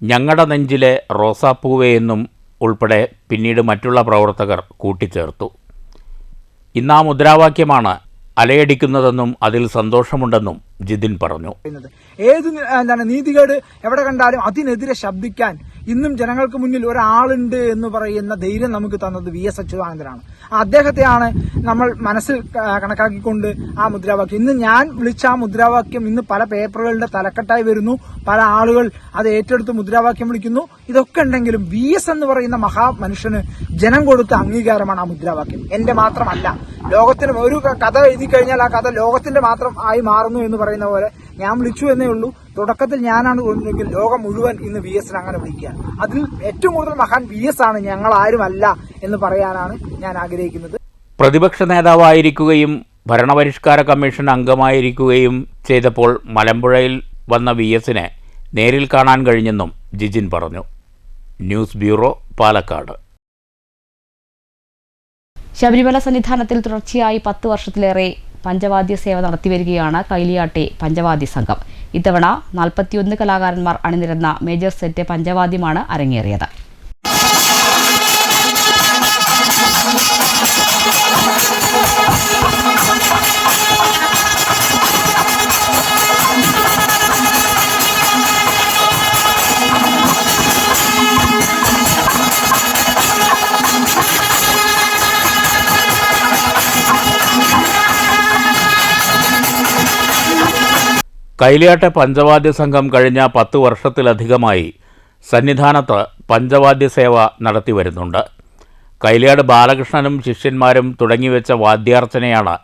ഞങ്ങളുടെ നെഞ്ചിലെ റോസാപ്പൂവേ എന്നും ഉൾപ്പെടെ പിന്നീട് മറ്റുള്ള പ്രവർത്തകർ കൂട്ടിച്ചേർത്തു. ഇന്ന് ആ മുദ്രാവാക്യമാണ് അലയടിക്കുന്നതെന്നും അതിൽ സന്തോഷമുണ്ടെന്നും ജിതിൻ പറഞ്ഞു. ഏത് നീതികേട് എവിടെ കണ്ടാലും അതിനെതിരെ ശബ്ദിക്കാൻ ഇന്നും ജനങ്ങൾക്ക് മുന്നിൽ ഒരാളുണ്ട് എന്ന് പറയുന്ന ധൈര്യം നമുക്ക് തന്നത് VS അച്യുതാനന്ദനാണ്. അദ്ദേഹത്തെയാണ് നമ്മൾ മനസ്സിൽ കണക്കാക്കിക്കൊണ്ട് ആ മുദ്രാവാക്യം ഇന്ന് ഞാൻ വിളിച്ച ആ മുദ്രാവാക്യം ഇന്ന് പല പേപ്പറുകളുടെ തലക്കെട്ടായി വരുന്നു. പല ആളുകൾ അത് ഏറ്റെടുത്ത് മുദ്രാവാക്യം വിളിക്കുന്നു. ഇതൊക്കെ ഉണ്ടെങ്കിലും VS എന്ന് പറയുന്ന മഹാമനുഷ്യന് ജനം കൊടുത്ത അംഗീകാരമാണ് ആ മുദ്രാവാക്യം. എന്റെ മാത്രമല്ല, ലോകത്തിന് ഒരു കഥ എഴുതി കഴിഞ്ഞാൽ ആ കഥ ലോകത്തിന്റെ മാത്രം ആയി മാറുന്നു എന്ന് പറയുന്ന പോലെ ഞാൻ വിളിച്ചു എന്നേ ഉള്ളൂ. തുടക്കത്തിൽ ഞാനാണ് കൊണ്ടെങ്കിൽ ലോകം മുഴുവൻ ഇന്ന് VSനെ അങ്ങനെ വിളിക്കുക. അതിൽ ഏറ്റവും കൂടുതൽ മഹാൻ VS ആണ്, ഞങ്ങൾ ആരുമല്ല എന്ന് പറയാനാണ് ഞാൻ ആഗ്രഹിക്കുന്നത്. പ്രതിപക്ഷ നേതാവായിരിക്കുകയും ഭരണപരിഷ്കാര കമ്മീഷൻ അംഗമായിരിക്കുകയും ചെയ്തപ്പോൾ മലമ്പുഴയിൽ വന്ന VSനെ നേരിൽ കാണാൻ കഴിഞ്ഞെന്നും ജിജിൻ പറഞ്ഞു. News bureau, Palakkad. ശബരിമല സന്നിധാനത്തിൽ തുടർച്ചയായി 10 വർഷത്തിലേറെ പഞ്ചവാദ്യ സേവ നടത്തിവരികയാണ് കൈലിയാട്ടെ പഞ്ചവാദ്യ സംഘം. ഇത്തവണ 41 കലാകാരന്മാർ അണിനിരന്ന മേജർ സെറ്റ് പഞ്ചവാദ്യമാണ് അരങ്ങേറിയത്. കൈലിയാട്ടെ പഞ്ചവാദ്യ സംഘം കഴിഞ്ഞ 10 വർഷത്തിലധികമായി സന്നിധാനത്ത് പഞ്ചവാദ്യ സേവ നടത്തിവരുന്നുണ്ട്. കൈലിയാട് ബാലകൃഷ്ണനും ശിഷ്യന്മാരും തുടങ്ങിവെച്ച വാദ്യാർച്ചനയാണ്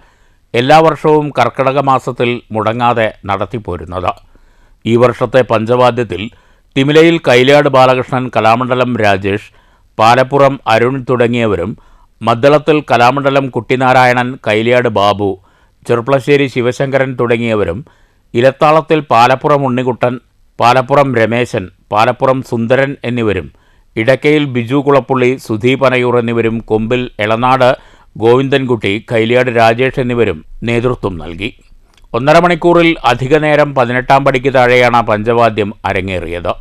എല്ലാ വർഷവും കർക്കിടക മാസത്തിൽ മുടങ്ങാതെ നടത്തിപ്പോരുന്നത്. ഈ വർഷത്തെ പഞ്ചവാദ്യത്തിൽ തിമിലയിൽ കൈലിയാട് ബാലകൃഷ്ണൻ, കലാമണ്ഡലം രാജേഷ്, പാലപ്പുറം അരുൺ തുടങ്ങിയവരും, മദ്ദളത്തിൽ കലാമണ്ഡലം കുട്ടിനാരായണൻ, കൈലിയാട് ബാബു, ചെറുപ്പളശ്ശേരി ശിവശങ്കരൻ തുടങ്ങിയവരും, ഇലത്താളത്തിൽ പാലപ്പുറം ഉണ്ണിക്കുട്ടൻ, പാലപ്പുറം രമേശൻ, പാലപ്പുറം സുന്ദരൻ എന്നിവരും, ഇടക്കയിൽ ബിജു കുളപ്പുള്ളി, സുധീപ് അനയൂർ എന്നിവരും, കൊമ്പിൽ എളനാട് ഗോവിന്ദൻകുട്ടി, കൈലിയാട് രാജേഷ് എന്നിവരും നേതൃത്വം നൽകി. 1.5 മണിക്കൂറിൽ അധിക നേരം 18ാം പടിക്ക് താഴെയാണ് പഞ്ചവാദ്യം അരങ്ങേറിയത്.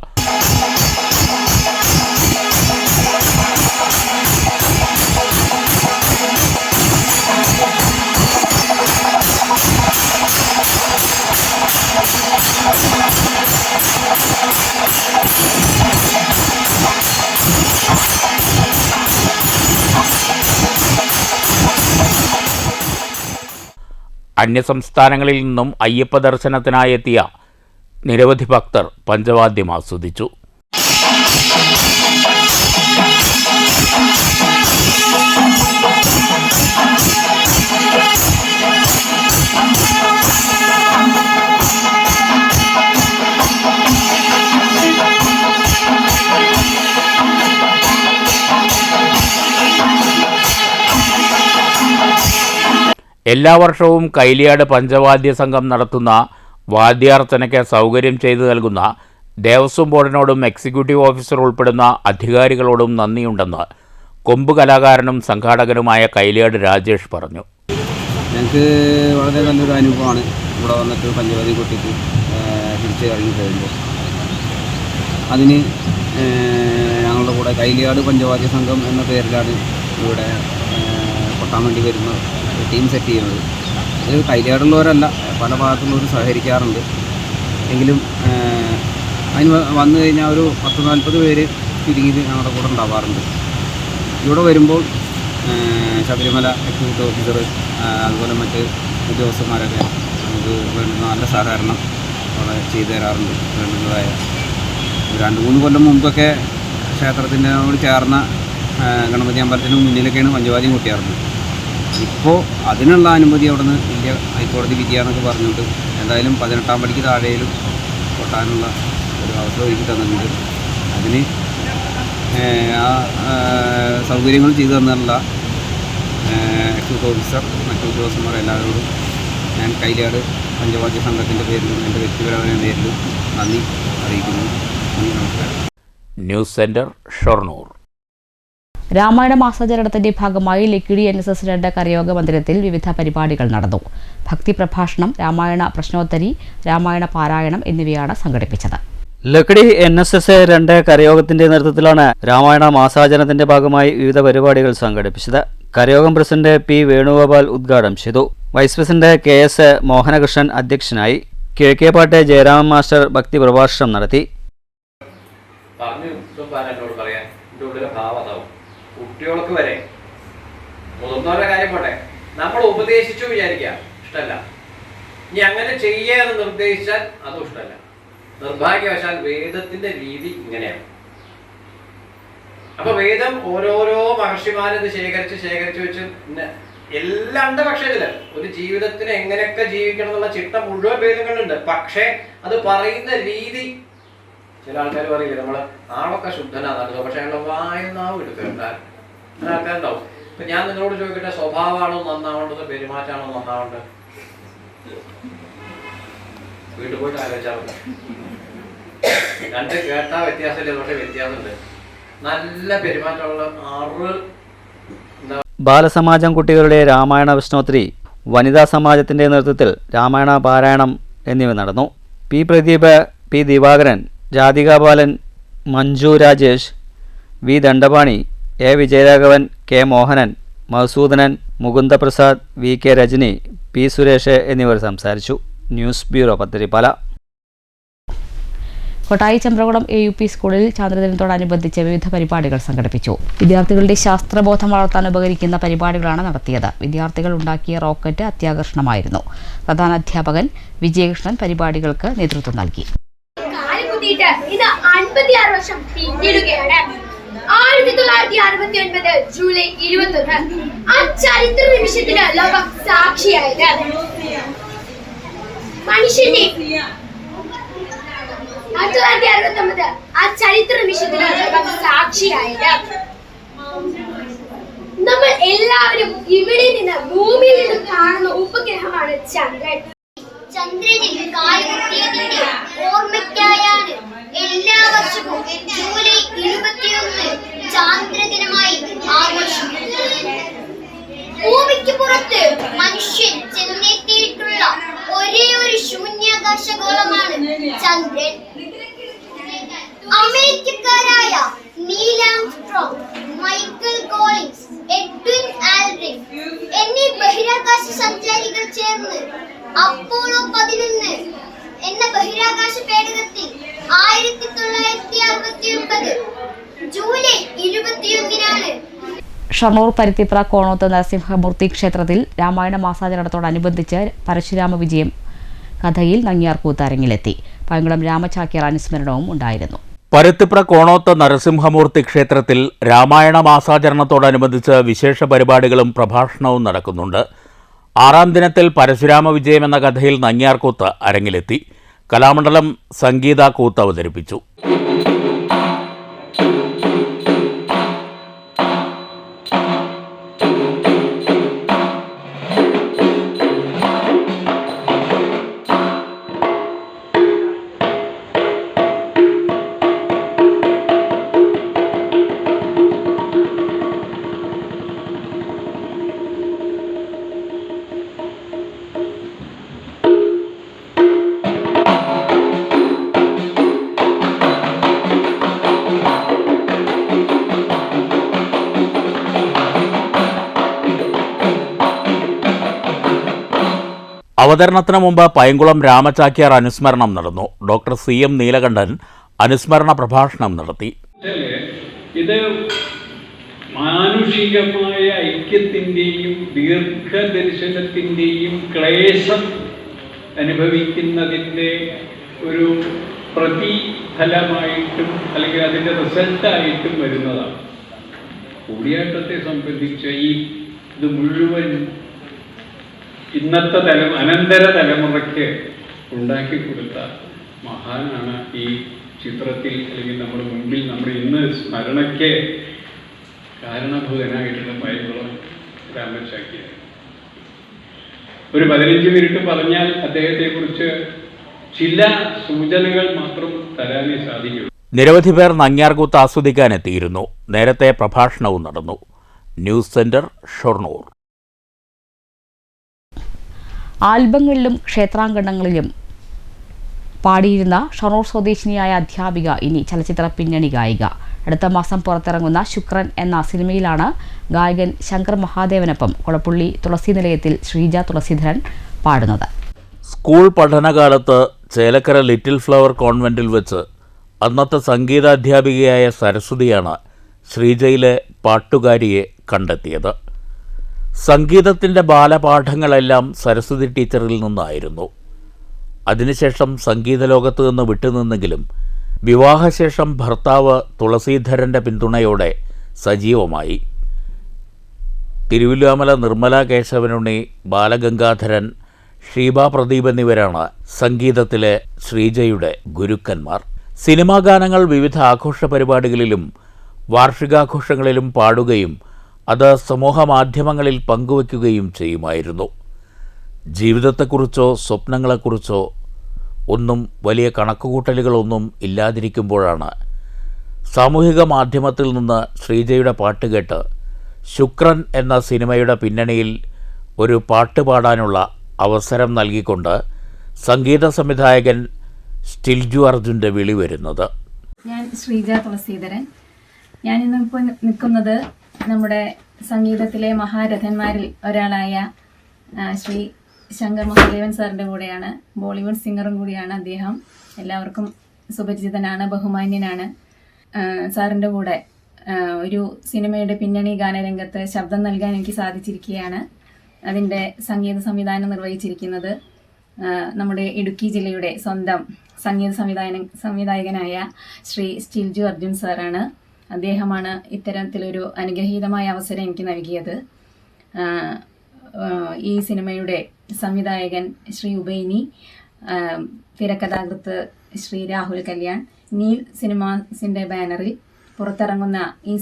അന്യസംസ്ഥാനങ്ങളിൽ നിന്നും അയ്യപ്പ ദർശനത്തിനായെത്തിയ നിരവധി ഭക്തർ പഞ്ചവാദ്യം ആസ്വദിച്ചു. എല്ലാ വർഷവും കൈലിയാട് പഞ്ചവാദ്യ സംഘം നടത്തുന്ന വാദ്യാർച്ചനയ്ക്ക് സൗകര്യം ചെയ്തു നൽകുന്ന ദേവസ്വം ബോർഡിനോടും എക്സിക്യൂട്ടീവ് ഓഫീസർ ഉൾപ്പെടുന്ന അധികാരികളോടും നന്ദിയുണ്ടെന്ന് കൊമ്പ് കലാകാരനും സംഘാടകനുമായ കൈലിയാട് രാജേഷ് പറഞ്ഞു. ഞങ്ങൾക്ക് വളരെ നല്ലൊരു അനുഭവമാണ് ഇവിടെ വന്നിട്ട് പഞ്ചവാദ്യം കൊട്ടിട്ട് തിരിച്ച് ഇറങ്ങി പോകുമ്പോൾ. അതിന് ഞങ്ങളുടെ കൂടെ കൈലിയാട് പഞ്ചവാദ്യ സംഘം എന്ന പേരിലാണ് ഇവിടെ കൊട്ടാൻ വേണ്ടി വരുന്ന ടീം സെറ്റ് ചെയ്യുന്നത്. ഇത് കൈലിയാടുള്ളവരല്ല, പല ഭാഗത്തുള്ളവർ സഹകരിക്കാറുണ്ട്. എങ്കിലും അതിന് വന്നു കഴിഞ്ഞാൽ ഒരു 10-40 പേര് ചുരുങ്ങിയത് ഞങ്ങളുടെ കൂടെ ഉണ്ടാവാറുണ്ട്. ഇവിടെ വരുമ്പോൾ ശബരിമല എക്സിക്യൂട്ടീവ് ഓഫീസർ അതുപോലെ മറ്റ് ഉദ്യോഗസ്ഥന്മാരൊക്കെ നമുക്ക് വേണ്ടുന്ന നല്ല സഹകരണം അവിടെ ചെയ്തു തരാറുണ്ട്. വേണ്ടുന്നതായ 2-3 കൊല്ലം മുമ്പൊക്കെ ക്ഷേത്രത്തിനോട് ചേർന്ന ഗണപതി അമ്പലത്തിന് മുന്നിലൊക്കെയാണ് പഞ്ചവാദ്യം കൊട്ടിയാറുണ്ട്. ഇപ്പോൾ അതിനുള്ള അനുമതി അവിടെ നിന്ന് ഇന്ത്യ ഹൈക്കോടതി വിധിയാണെന്നൊക്കെ പറഞ്ഞുകൊണ്ട് എന്തായാലും 18ാം പടിക്ക് താഴെയിലും കൊട്ടാനുള്ള ഒരു അവസരം ഒരുക്കി തന്നിട്ടുണ്ട്. അതിന് ആ സൗകര്യങ്ങൾ ചെയ്തു തന്നുള്ള എക്സിക്യൂട്ടീവ് ഓഫീസർ, മറ്റു ഉദ്യോഗസ്ഥന്മാർ എല്ലാവരോടും ഞാൻ കൈലിയാട് പഞ്ചവാദ്യ സംഘത്തിൻ്റെ പേരിലും എൻ്റെ വ്യക്തിപരമായ പേരിലും നന്ദി അറിയിക്കുന്നു. നന്ദി, നമസ്കാരം. News centre, Shoranur. രാമായണ മാസാചരണത്തിന്റെ ഭാഗമായി ലക്കിടി NSS 2 കരയോഗ മന്ദിരത്തിൽ വിവിധ പരിപാടികൾ നടന്നു. ഭക്തി പ്രഭാഷണം, രാമായണ പ്രശ്നോത്തരി, രാമായണ പാരായണം എന്നിവയാണ് സംഘടിപ്പിച്ചത്. ലക്കിടി NSS 2 കരയോഗത്തിന്റെ നേതൃത്വത്തിലാണ് രാമായണ മാസാചരണത്തിന്റെ ഭാഗമായി വിവിധ പരിപാടികൾ സംഘടിപ്പിച്ചത്. കരയോഗം പ്രസിഡന്റ് P. വേണുഗോപാൽ ഉദ്ഘാടനം ചെയ്തു. വൈസ് പ്രസിഡന്റ് KS മോഹനകൃഷ്ണൻ അധ്യക്ഷനായി. കിഴക്കേപ്പാട്ട് ജയരാമൻ മാസ്റ്റർ ഭക്തി പ്രഭാഷണം നടത്തി. കുട്ടികൾക്ക് വരെ മുതിർന്നവരുടെ കാര്യം പോട്ടെ, നമ്മൾ ഉപദേശിച്ചു വിചാരിക്കാം ഇഷ്ടമല്ല, ഇനി അങ്ങനെ ചെയ്യാന്ന് നിർദ്ദേശിച്ചാൽ അതും ഇഷ്ടമല്ല. നിർഭാഗ്യവശാൽ വേദത്തിന്റെ രീതി ഇങ്ങനെയാണ്. അപ്പൊ വേദം ഓരോരോ മഹർഷിമാരത് ശേഖരിച്ച് വെച്ച് എല്ലാ പക്ഷത്തില് ഒരു ജീവിതത്തിന് എങ്ങനെയൊക്കെ ജീവിക്കണം എന്നുള്ള ചിട്ട മുഴുവൻ വേദങ്ങളുണ്ട്. പക്ഷെ അത് പറയുന്ന രീതി, ചില ആൾക്കാർ പറയില്ല നമ്മള് ആളൊക്കെ ശുദ്ധനാണെന്നോ, പക്ഷെ അയാളുടെ വായുനാവും എടുക്കേണ്ട ആൾക്കാരുണ്ടാവും. ഇപ്പൊ ഞാൻ നിങ്ങളോട് ചോദിക്കട്ടെ, സ്വഭാവമാണോ നന്നാവേണ്ടത്, പെരുമാറ്റാണോ നന്നാവേണ്ടത്? വീട്ടിൽ പോയിട്ട് ആലോചിച്ചാൽ മതി. രണ്ട് കേട്ടാ വ്യത്യാസമില്ല, പക്ഷെ വ്യത്യാസമുണ്ട്. നല്ല പെരുമാറ്റമുള്ള 6 ബാലസമാജം കുട്ടികളുടെ രാമായണ പ്രശ്നോത്തരി, വനിതാ സമാജത്തിന്റെ നേതൃത്വത്തിൽ രാമായണ പാരായണം എന്നിവ നടന്നു. P. Pradeep, P. Divakaran, Radhika Balan, Manju Rajesh, V. Dandapani, A. Vijayaraghavan, K. Mohanan, Madhusoodanan, മുകുന്ദപ്രസാദ്, V. K. Rajani, P. Suresh എന്നിവർ സംസാരിച്ചു. News bureau Pathirippala. Kottayi Chambrakulam AUP സ്കൂളിൽ ചാന്ദ്രദിനത്തോടനുബന്ധിച്ച് വിവിധ പരിപാടികൾ സംഘടിപ്പിച്ചു. വിദ്യാർത്ഥികളുടെ ശാസ്ത്രബോധം വളർത്താൻ ഉപകരിക്കുന്ന പരിപാടികളാണ് നടത്തിയത്. വിദ്യാർത്ഥികൾ ഉണ്ടാക്കിയ റോക്കറ്റ് അത്യാകർഷണമായിരുന്നു. പ്രധാനാധ്യാപകൻ വിജയകൃഷ്ണൻ പരിപാടികൾക്ക് നേതൃത്വം നൽകി. 1969 ജൂലൈ 21 ആ ചരിത്ര നിമിഷത്തിന് ലോകം സാക്ഷിയായത്. മനുഷ്യന്റെ 1969 ആ ചരിത്ര നിമിഷത്തിന് ലോകം സാക്ഷിയായത്. നമ്മൾ എല്ലാവരും ഇവിടെ നിന്ന് ഭൂമിയിൽ നിന്ന് കാണുന്ന ഉപഗ്രഹമാണ് ചന്ദ്രൻ. ചന്ദ്രനിൽ കാലുകുത്തിയതിന്റെ ഓർമ്മയ്ക്കായാണ് എല്ലാ വർഷവും ജൂലൈ 21 ചാന്ദ്രദിനമായി ആഘോഷിക്കുന്നത്. ഭൂമിക്ക് പുറത്ത് മനുഷ്യൻ ചെന്നെത്തിയിട്ടുള്ള ഒരേ ഒരു ശൂന്യാകാശ ഗോളമാണ് ചന്ദ്രൻ. അമേരിക്കക്കാരായ Neil Armstrong, Michael Collins, Edwin Aldrin എന്നീ ബഹിരാകാശ സഞ്ചാരികൾ ചേർന്ന് അപ്പോളോ 11 എന്ന ബഹിരാകാശ പേടകത്തിൽ 1969 ജൂലൈ 21 ഷൊർണൂർ പരുത്തിപ്ര കോണോത്ത് നരസിംഹമൂർത്തി ക്ഷേത്രത്തിൽ രാമായണ മാസാചരണത്തോടനുബന്ധിച്ച് പരശുരാമ വിജയം കഥയിൽ നങ്ങ്യാർകൂത്ത് അരങ്ങിലെത്തി. പൈങ്കുളം രാമചാക്യാർ അനുസ്മരണവും ഉണ്ടായിരുന്നു. പരുത്തിപ്ര കോണോത്ത് നരസിംഹമൂർത്തി ക്ഷേത്രത്തിൽ രാമായണ മാസാചരണത്തോടനുബന്ധിച്ച് വിശേഷ പരിപാടികളും പ്രഭാഷണവും നടക്കുന്നുണ്ട്. 6ാം ദിനത്തിൽ പരശുരാമ വിജയം എന്ന കഥയിൽ നങ്ങ്യാർകൂത്ത് അരങ്ങിലെത്തി. കലാമണ്ഡലം സംഗീത കൂത്ത് അവതരിപ്പിച്ചു. അവതരണത്തിന് മുമ്പ് പൈങ്കുളം രാമചാക്യാർ അനുസ്മരണം നടന്നു. ഡോക്ടർ CM നീലകണ്ഠൻ അനുസ്മരണ പ്രഭാഷണം നടത്തി. ഇത് മാനുഷികമായ ഐക്യത്തിൻ്റെയും ദീർഘദർശനത്തിൻ്റെയും ക്ലേശം അനുഭവിക്കുന്നതിൻ്റെ ഒരു പ്രതിഫലമായിട്ടും അല്ലെങ്കിൽ അതിൻ്റെ റിസൾട്ടായിട്ടും വരുന്നതാണ്. കൂടിയാട്ടത്തെ സംബന്ധിച്ച് ഇത് മുഴുവൻ ഇന്നത്തെ അനന്തര തലമുറയ്ക്ക് ഉണ്ടാക്കി കൊടുത്ത മഹാനാണ് ഈ ചിത്രത്തിൽ അല്ലെങ്കിൽ നമ്മുടെ മുൻപിൽ നമ്മൾ ഇന്ന് സ്മരണയ്ക്ക് കാരണഭൂതനായിട്ടുള്ള പൈങ്കുളം രാമചാക്യാർ. ഒരു 15 മിനിറ്റ് പറഞ്ഞാൽ അദ്ദേഹത്തെക്കുറിച്ച് ചില സൂചനകൾ മാത്രം തരാനേ സാധിക്കുള്ളൂ. നിരവധി പേർ നങ്ങ്യാർകൂത്ത് ആസ്വദിക്കാനെത്തിയിരുന്നു. നേരത്തെ പ്രഭാഷണവും നടന്നു. News centre, Shoranur. ആൽബങ്ങളിലും ക്ഷേത്രാങ്കണങ്ങളിലും പാടിയിരുന്ന ഷൊർണൂർ സ്വദേശിനിയായ അധ്യാപിക ഇനി ചലച്ചിത്ര പിന്നണി ഗായിക. അടുത്ത മാസം പുറത്തിറങ്ങുന്ന ശുക്രൻ എന്ന സിനിമയിലാണ് ഗായകൻ ശങ്കർ മഹാദേവനൊപ്പം കൊളപ്പുള്ളി തുളസി നിലയത്തിൽ ശ്രീജ തുളസീധരൻ പാടുന്നത്. സ്കൂൾ പഠനകാലത്ത് ചേലക്കര ലിറ്റിൽ ഫ്ലവർ കോൺവെന്റിൽ വെച്ച് അന്നത്തെ സംഗീതാധ്യാപികയായ സരസ്വതിയാണ് ശ്രീജയിലെ പാട്ടുകാരിയെ കണ്ടെത്തിയത്. സംഗീതത്തിൻ്റെ ബാലപാഠങ്ങളെല്ലാം സരസ്വതി ടീച്ചറിൽ നിന്നായിരുന്നു. അതിനുശേഷം സംഗീത ലോകത്ത് നിന്ന് വിട്ടുനിന്നെങ്കിലും വിവാഹശേഷം ഭർത്താവ് തുളസീധരൻ്റെ പിന്തുണയോടെ സജീവമായി. തിരുവില്ലാമല നിർമ്മല കേശവനുണ്ണി, ബാലഗംഗാധരൻ, ഷീബ പ്രദീപ് എന്നിവരാണ് സംഗീതത്തിലെ ശ്രീജയുടെ ഗുരുക്കന്മാർ. സിനിമാ ഗാനങ്ങൾ വിവിധ ആഘോഷ പരിപാടികളിലും വാർഷികാഘോഷങ്ങളിലും പാടുകയും അത് സമൂഹമാധ്യമങ്ങളിൽ പങ്കുവയ്ക്കുകയും ചെയ്യുമായിരുന്നു. ജീവിതത്തെക്കുറിച്ചോ സ്വപ്നങ്ങളെക്കുറിച്ചോ ഒന്നും വലിയ കണക്കുകൂട്ടലുകളൊന്നും ഇല്ലാതിരിക്കുമ്പോഴാണ് സാമൂഹിക മാധ്യമത്തിൽ നിന്ന് ശ്രീജയുടെ പാട്ട് കേട്ട് ശുക്രൻ എന്ന സിനിമയുടെ പിന്നണിയിൽ ഒരു പാട്ട് പാടാനുള്ള അവസരം നൽകിക്കൊണ്ട് സംഗീത സംവിധായകൻ സ്റ്റിൽജു അർജുൻ്റെ വിളി വരുന്നത്. ഞാൻ ശ്രീജ തുളസീധരൻ. ഞാനിന്നിപ്പോൾ നിൽക്കുന്നത് നമ്മുടെ സംഗീതത്തിലെ മഹാരഥന്മാരിൽ ഒരാളായ ശ്രീ ശങ്കർ മഹാദേവൻ സാറിൻ്റെ കൂടെയാണ്. ബോളിവുഡ് സിംഗറും കൂടിയാണ് അദ്ദേഹം. എല്ലാവർക്കും സുപരിചിതനാണ്, ബഹുമാന്യനാണ്. സാറിൻ്റെ കൂടെ ഒരു സിനിമയുടെ പിന്നണി ഗാനരംഗത്ത് ശബ്ദം നൽകാൻ എനിക്ക് സാധിച്ചിരിക്കുകയാണ്. അതിൻ്റെ സംഗീത സംവിധാനം നിർവഹിച്ചിരിക്കുന്നത് നമ്മുടെ ഇടുക്കി ജില്ലയുടെ സ്വന്തം സംഗീത സംവിധായകനായ ശ്രീ സ്റ്റിൽജു അർജുൻ സാറാണ്. അദ്ദേഹമാണ് ഇത്തരത്തിലൊരു അനുഗ്രഹീതമായ അവസരം എനിക്ക് നൽകിയത്. ഈ സിനിമയുടെ സംവിധായകൻ ശ്രീ ഉബൈനി, തിരക്കഥാകൃത്ത് ശ്രീ രാഹുൽ കല്യാൺ. നീൽ സിനിമാസിൻ്റെ ബാനറിൽ പുറത്തിറങ്ങുന്ന ഈ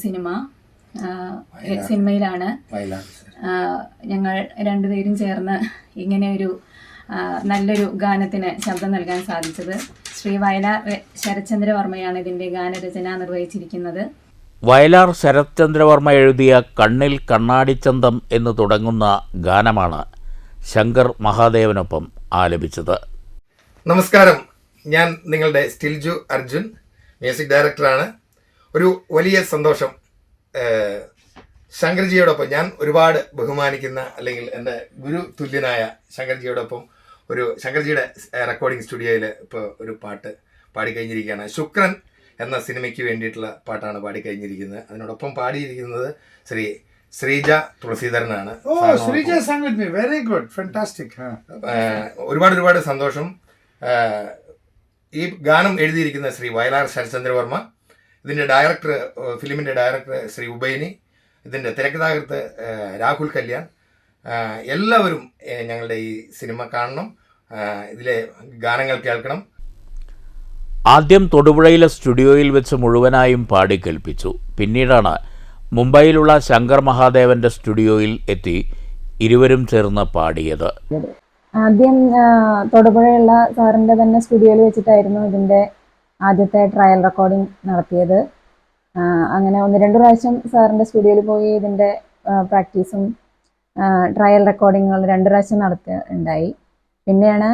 സിനിമയിലാണ് ഞങ്ങൾ രണ്ടുപേരും ചേർന്ന് ഇങ്ങനെ ഒരു നല്ലൊരു ഗാനത്തിന് ശബ്ദം നൽകാൻ സാധിച്ചത്. ശ്രീ വയലാർ ശരത്ചന്ദ്രവർമ്മയാണ് ഇതിൻ്റെ ഗാനരചന നിർവഹിച്ചിരിക്കുന്നത്. വയലാർ ശരത്ചന്ദ്രവർമ്മ എഴുതിയ കണ്ണിൽ കണ്ണാടിച്ചന്തം എന്ന് തുടങ്ങുന്ന ഗാനമാണ് ശങ്കർ മഹാദേവനൊപ്പം ആലപിച്ചത്. നമസ്കാരം, ഞാൻ നിങ്ങളുടെ സ്റ്റിൽജു അർജുൻ, മ്യൂസിക് ഡയറക്ടറാണ്. ഒരു വലിയ സന്തോഷം. ശങ്കർജിയോടൊപ്പം ഞാൻ ഒരുപാട് ബഹുമാനിക്കുന്ന, അല്ലെങ്കിൽ എൻ്റെ ഗുരു തുല്യനായ ശങ്കർജിയോടൊപ്പം ഒരു ശങ്കർജിയുടെ റെക്കോർഡിംഗ് സ്റ്റുഡിയോയിൽ ഇപ്പോൾ ഒരു പാട്ട് പാടിക്കഴിഞ്ഞിരിക്കുകയാണ്. ശുക്രൻ എന്ന സിനിമയ്ക്ക് വേണ്ടിയിട്ടുള്ള പാട്ടാണ് പാടിക്കഴിഞ്ഞിരിക്കുന്നത്. അതിനോടൊപ്പം പാടിയിരിക്കുന്നത് ശ്രീജ തുളസീധരനാണ്. Very good, fantastic. ഒരുപാട് സന്തോഷം. ഈ ഗാനം എഴുതിയിരിക്കുന്ന ശ്രീ വയലാർ ശരത്ചന്ദ്രവർമ്മ, ഇതിൻ്റെ ഡയറക്ടർ, ഫിലിമിൻ്റെ ഡയറക്ടർ ശ്രീ ഉബൈനി, ഇതിൻ്റെ തിരക്കഥാകൃത്ത് രാഹുൽ കല്യാൺ. എല്ലാവരും ഞങ്ങളുടെ ഈ സിനിമ കാണണം, ഇതിലെ ഗാനങ്ങൾ കേൾക്കണം. ആദ്യം തൊടുപുഴയിലെ സ്റ്റുഡിയോയിൽ വെച്ച് മുഴുവനായും പാടിക്കേൽപ്പിച്ചു. പിന്നീടാണ് മുംബൈയിലുള്ള ശങ്കർ മഹാദേവന്റെ സ്റ്റുഡിയോയിൽ എത്തി ഇരുവരും ചേർന്ന് പാടിയത്. ആദ്യം തൊടുപുഴയുള്ള സാറിൻ്റെ തന്നെ സ്റ്റുഡിയോയിൽ വെച്ചിട്ടായിരുന്നു ഇതിൻ്റെ ആദ്യത്തെ ട്രയൽ റെക്കോർഡിംഗ് നടത്തിയത്. അങ്ങനെ 1-2 പ്രാവശ്യം സാറിൻ്റെ സ്റ്റുഡിയോയിൽ പോയി ഇതിൻ്റെ പ്രാക്ടീസും ട്രയൽ റെക്കോർഡിങ്ങുകൾ 2 പ്രാവശ്യം നടത്തുകയുണ്ടായി. പിന്നെയാണ്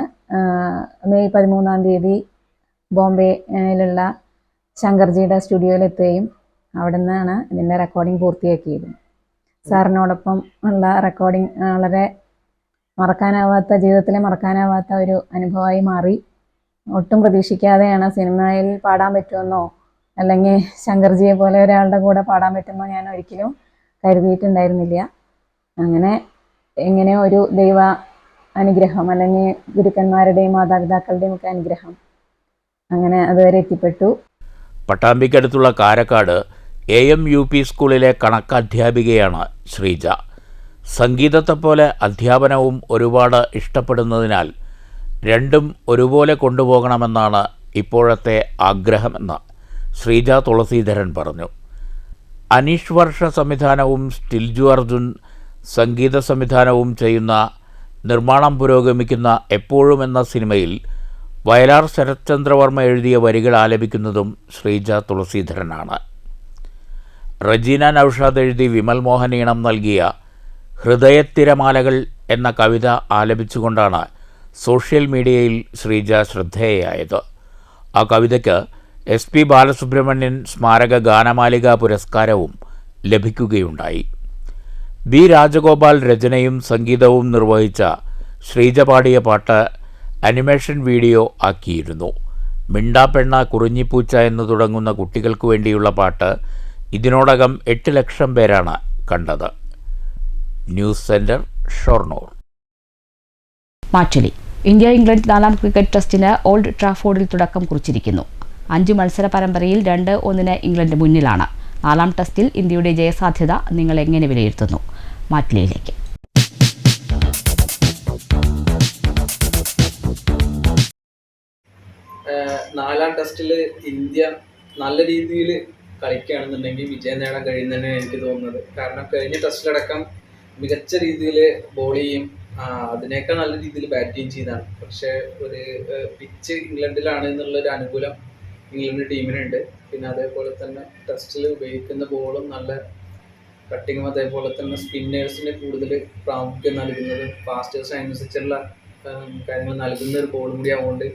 മെയ് 13-ാം തീയതി ബോംബെയിലുള്ള ശങ്കർജിയുടെ സ്റ്റുഡിയോയിലെത്തുകയും അവിടെ നിന്നാണ് ഇതിൻ്റെ റെക്കോർഡിംഗ് പൂർത്തിയാക്കിയത്. സാറിനോടൊപ്പം ഉള്ള റെക്കോർഡിംഗ് വളരെ ജീവിതത്തിലെ മറക്കാനാവാത്ത ഒരു അനുഭവമായി മാറി. ഒട്ടും പ്രതീക്ഷിക്കാതെയാണ് സിനിമയിൽ പാടാൻ പറ്റുമെന്നോ അല്ലെങ്കിൽ ശങ്കർജിയെ പോലെ ഒരാളുടെ കൂടെ പാടാൻ പറ്റുമെന്നോ ഞാൻ ഒരിക്കലും കരുതിയിട്ടുണ്ടായിരുന്നില്ല. അങ്ങനെ എങ്ങനെയോ ഒരു ദൈവ അനുഗ്രഹം, അല്ലെങ്കിൽ ഗുരുക്കന്മാരുടെയും മാതാപിതാക്കളുടെയും ഒക്കെ അനുഗ്രഹം, അങ്ങനെ അതുവരെ എത്തിപ്പെട്ടു. പട്ടാമ്പിക്കടുത്തുള്ള കാരക്കാട് AMUP സ്കൂളിലെ കണക്കധ്യാപികയാണ് ശ്രീജ. സംഗീതത്തെപ്പോലെ അധ്യാപനവും ഒരുപാട് ഇഷ്ടപ്പെടുന്നതിനാൽ രണ്ടും ഒരുപോലെ കൊണ്ടുപോകണമെന്നാണ് ഇപ്പോഴത്തെ ആഗ്രഹമെന്ന് ശ്രീജ തുളസീധരൻ പറഞ്ഞു. അനീഷ് വർഷ സംവിധാനവും സ്റ്റിൽജു അർജുൻ സംഗീത സംവിധാനവും ചെയ്യുന്ന നിർമ്മാണം പുരോഗമിക്കുന്ന എപ്പോഴും എന്ന സിനിമയിൽ വയലാർ ശരത്ചന്ദ്രവർമ്മ എഴുതിയ വരികൾ ആലപിക്കുന്നതും ശ്രീജ തുളസീധരനാണ്. റജീന നൌഷാദ് എഴുതി വിമൽ മോഹൻ ഈണം നൽകിയ ഹൃദയത്തിരമാലകൾ എന്ന കവിത ആലപിച്ചുകൊണ്ടാണ് സോഷ്യൽ മീഡിയയിൽ ശ്രീജ ശ്രദ്ധേയയായത്. ആ കവിതയ്ക്ക് SP ബാലസുബ്രഹ്മണ്യൻ സ്മാരക ഗാനമാലിക പുരസ്കാരവും ലഭിക്കുകയുണ്ടായി. B. രാജഗോപാൽ രചനയും സംഗീതവും നിർവഹിച്ച ശ്രീജ പാടിയ പാട്ട് അനിമേഷൻ വീഡിയോ ആക്കിയിരുന്നു. മിണ്ടാപ്പെണ്ണ കുറിഞ്ഞിപ്പൂച്ച എന്ന് തുടങ്ങുന്ന കുട്ടികൾക്ക് വേണ്ടിയുള്ള പാട്ട് ഇതിനോടകം 8 ലക്ഷം പേരാണ് കണ്ടത്. News centre, Shoranur. Mattoli. India England 4ാം cricket ടെസ്റ്റിന് ഓൾഡ് ട്രാഫോർഡിൽ തുടക്കം കുറിച്ചിരിക്കുന്നു. 5 മത്സര പരമ്പരയിൽ 2-1 ഇംഗ്ലണ്ട് മുന്നിലാണ്. 4ാം ടെസ്റ്റിൽ ഇന്ത്യയുടെ ജയസാധ്യത നിങ്ങൾ എങ്ങനെ വിലയിരുത്തുന്നു? മാറ്റലിയിലേക്ക്. നാലാം ടെസ്റ്റിൽ ഇന്ത്യ നല്ല രീതിയിൽ കളിക്കുകയാണെന്നുണ്ടെങ്കിൽ വിജയം നേടാൻ കഴിയുന്നതന്നെ എനിക്ക് തോന്നുന്നത്. കാരണം കഴിഞ്ഞ ടെസ്റ്റിലടക്കം മികച്ച രീതിയിൽ ബോൾ ചെയ്യും, അതിനേക്കാൾ നല്ല രീതിയിൽ ബാറ്റിങ് ചെയ്താണ്. പക്ഷേ ഒരു പിച്ച് ഇംഗ്ലണ്ടിലാണ് എന്നുള്ളൊരു അനുകൂലം ഇംഗ്ലണ്ട് ടീമിനുണ്ട്. പിന്നെ അതേപോലെ തന്നെ ടെസ്റ്റിൽ ഉപയോഗിക്കുന്ന ബോളും നല്ല കട്ടിങ്ങും, അതേപോലെ തന്നെ സ്പിന്നേഴ്സിന് കൂടുതൽ പ്രാമുഖ്യം നൽകുന്നതും ഫാസ്റ്റേഴ്സ് അനുസരിച്ചുള്ള കാര്യങ്ങൾ നൽകുന്ന ഒരു ബോളും കൂടി ആവുകൊണ്ട്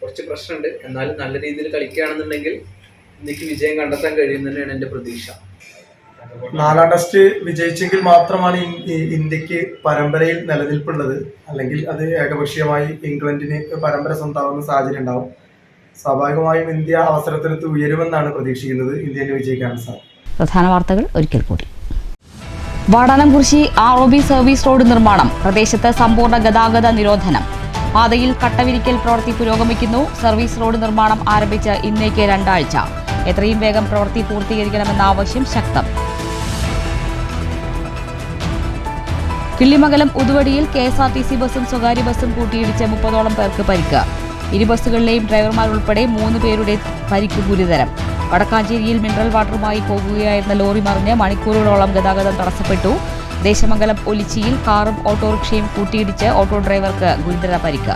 കുറച്ച് പ്രശ്നമുണ്ട്. എന്നാലും നല്ല രീതിയിൽ കളിക്കുകയാണെന്നുണ്ടെങ്കിൽ ഇന്ത്യക്ക് വിജയം കണ്ടെത്താൻ കഴിയുന്നതന്നെയാണ് എൻ്റെ പ്രതീക്ഷ. 4ാം ടെസ്റ്റ് വിജയിച്ചെങ്കിൽ മാത്രമാണ് ഇന്ത്യക്ക് പരമ്പരയിൽ നിലനിൽപ്പുള്ളത്. അല്ലെങ്കിൽ അത് ഏകപക്ഷീയമായി ഇംഗ്ലണ്ടിന് പരമ്പര സ്വന്തമാകുന്ന സാഹചര്യം ഉണ്ടാവും. സ്വാഭാവികമായും ഇന്ത്യ അവസരത്തിലെത്തി ഉയരുമെന്നാണ് പ്രതീക്ഷിക്കുന്നത്. ഇന്ത്യയിൽ വിജയിക്കാൻ സാധിക്കും. പ്രധാന വാർത്തകൾ ഒരിക്കൽ കൂടി. വാടാനംകുറിശി ROB സർവീസ് റോഡ് നിർമ്മാണം. പ്രദേശത്ത് സമ്പൂർണ്ണ ഗതാഗത നിരോധനം. പാതയിൽ കട്ടവിരിക്കൽ പ്രവൃത്തി പുരോഗമിക്കുന്നു. സർവീസ് റോഡ് നിർമ്മാണം ആരംഭിച്ച് ഇന്നേക്ക് 2 ആഴ്ച. എത്രയും വേഗം പ്രവൃത്തി പൂർത്തീകരിക്കണമെന്ന ആവശ്യം ശക്തം. കിള്ളിമംഗലം ഉതുവടിയിൽ KSRTC ബസും സ്വകാര്യ ബസും കൂട്ടിയിടിച്ച് 30ഓളം പേർക്ക് പരിക്ക്. ഇരു ബസ്സുകളിലെയും ഡ്രൈവർമാരുൾപ്പെടെ 3 പേരുടെ പരിക്ക് ഗുരുതരം. വടക്കാഞ്ചേരിയിൽ മിനറൽ വാട്ടറുമായി പോകുകയായിരുന്ന ലോറി മറിഞ്ഞ് മണിക്കൂറുകളോളം ഗതാഗതം തടസ്സപ്പെട്ടു. ദേശമംഗലം ഒലിച്ചിയിൽ കാറും ഓട്ടോറിക്ഷയും കൂട്ടിയിടിച്ച് ഓട്ടോ ഡ്രൈവർക്ക് ഗുരുതര പരിക്ക്.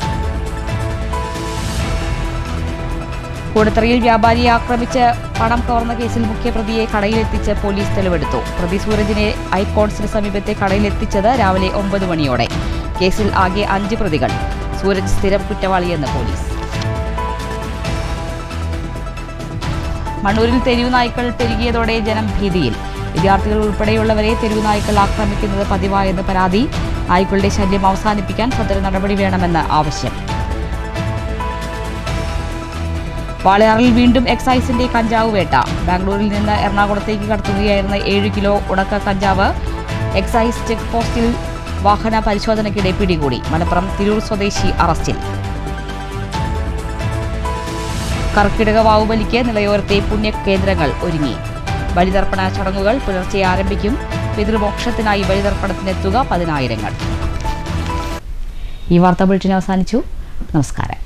കൂടത്തറയിൽ വ്യാപാരിയെ ആക്രമിച്ച് പണം കവർന്ന കേസിൽ മുഖ്യപ്രതിയെ കടയിലെത്തിച്ച് പോലീസ് തെളിവെടുത്തു. പ്രതി സൂരജിനെ ഐക്കോൺസിന് സമീപത്തെ കടയിലെത്തിച്ചത് രാവിലെ 9 മണിയോടെ. കേസിൽ ആകെ 5 പ്രതികൾ. സൂരജ് സ്ഥിരം കുറ്റവാളിയെന്ന് പോലീസ്. മണ്ണൂരിൽ തെരുവുനായ്ക്കൾ പെരുകിയതോടെ ജനം ഭീതിയിൽ. വിദ്യാർത്ഥികൾ ഉൾപ്പെടെയുള്ളവരെ തെരുവുനായ്ക്കൾ ആക്രമിക്കുന്നത് പതിവായെന്ന് പരാതി. നായ്ക്കളുടെ ശല്യം അവസാനിപ്പിക്കാൻ സദൃ നടപടി വേണമെന്ന് ആവശ്യം. വാളയാറിൽ വീണ്ടും എക്സൈസിന്റെ കഞ്ചാവ് വേട്ട. ബാംഗ്ലൂരിൽ നിന്ന് എറണാകുളത്തേക്ക് കടത്തുകയായിരുന്ന 7 കിലോ ഉണക്ക കഞ്ചാവ് എക്സൈസ് ചെക്ക് പോസ്റ്റിൽ വാഹന പരിശോധനയ്ക്കിടെ പിടികൂടി. മലപ്പുറം തിരൂർ സ്വദേശി അറസ്റ്റിൽ. കർക്കിടക വാവുബലിക്ക് നിലയോരത്തെ പുണ്യകേന്ദ്രങ്ങൾ ഒരുങ്ങി. ബലിതർപ്പണ ചടങ്ങുകൾ പുലർച്ചെ ആരംഭിക്കും. പിതൃമോക്ഷത്തിനായി ബലിതർപ്പണത്തിനെത്തുക 10,000. ഈ വാർത്താ ബുള്ളറ്റിൻ അവസാനിച്ചു. നമസ്കാരം.